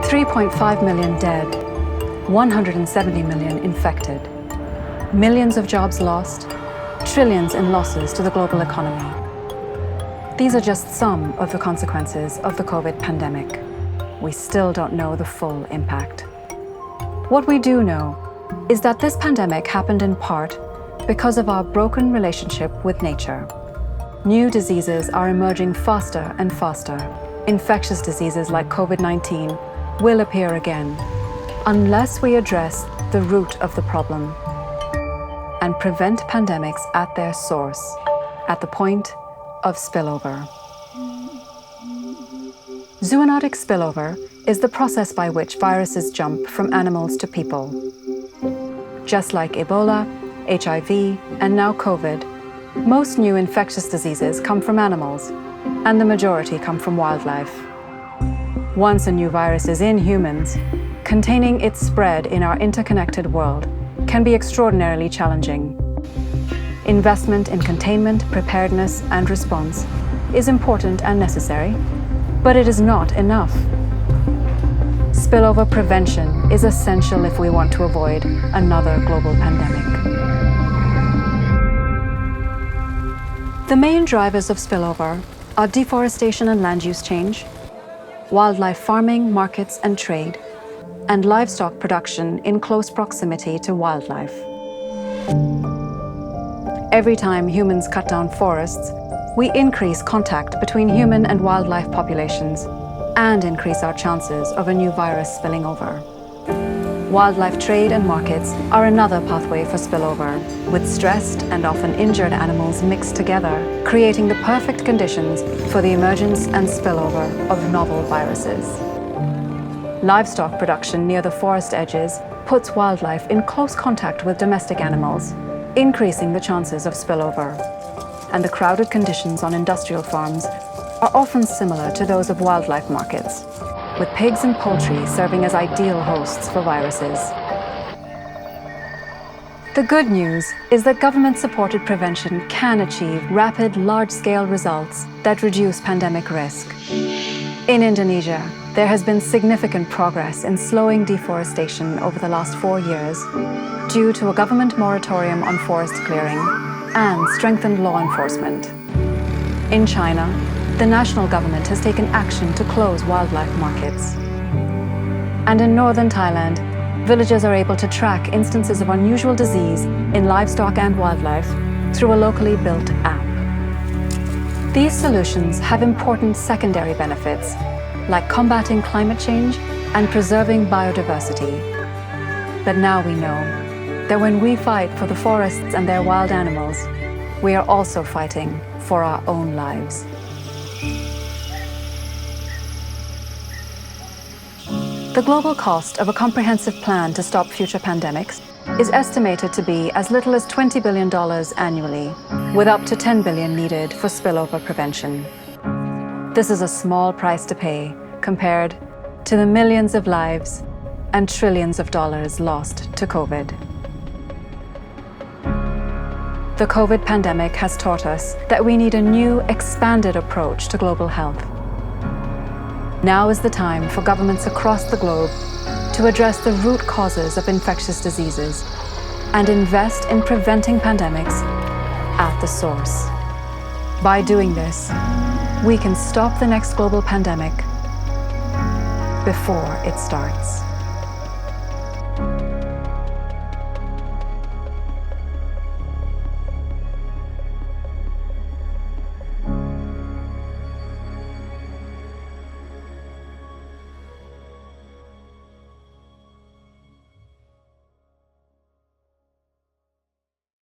3.5 million dead, 170 million infected, millions of jobs lost, trillions in losses to the global economy. These are just some of the consequences of the COVID pandemic. We still don't know the full impact. What we do know is that this pandemic happened in part because of our broken relationship with nature. New diseases are emerging faster and faster. Infectious diseases like COVID-19 will appear again unless we address the root of the problem and prevent pandemics at their source, at the point of spillover. Zoonotic spillover is the process by which viruses jump from animals to people. Just like Ebola, HIV, and now COVID, most new infectious diseases come from animals, and the majority come from wildlife. Once a new virus is in humans, containing its spread in our interconnected world can be extraordinarily challenging. Investment in containment, preparedness, and response is important and necessary, but it is not enough. Spillover prevention is essential if we want to avoid another global pandemic. The main drivers of spillover are deforestation and land use change, wildlife farming, markets and trade, and livestock production in close proximity to wildlife. Every time humans cut down forests, we increase contact between human and wildlife populations and increase our chances of a new virus spilling over. Wildlife trade and markets are another pathway for spillover, with stressed and often injured animals mixed together, creating the perfect conditions for the emergence and spillover of novel viruses. Livestock production near the forest edges puts wildlife in close contact with domestic animals, increasing the chances of spillover. And the crowded conditions on industrial farms are often similar to those of wildlife markets, with pigs and poultry serving as ideal hosts for viruses. The good news is that government-supported prevention can achieve rapid, large-scale results that reduce pandemic risk. In Indonesia, there has been significant progress in slowing deforestation over the last 4 years due to a government moratorium on forest clearing and strengthened law enforcement. In China, the national government has taken action to close wildlife markets. And in northern Thailand, villagers are able to track instances of unusual disease in livestock and wildlife through a locally built app. These solutions have important secondary benefits, like combating climate change and preserving biodiversity. But now we know that when we fight for the forests and their wild animals, we are also fighting for our own lives. The global cost of a comprehensive plan to stop future pandemics is estimated to be as little as $20 billion annually, with up to $10 billion needed for spillover prevention. This is a small price to pay compared to the millions of lives and trillions of dollars lost to COVID. The COVID pandemic has taught us that we need a new, expanded approach to global health. Now is the time for governments across the globe to address the root causes of infectious diseases and invest in preventing pandemics at the source. By doing this, we can stop the next global pandemic before it starts.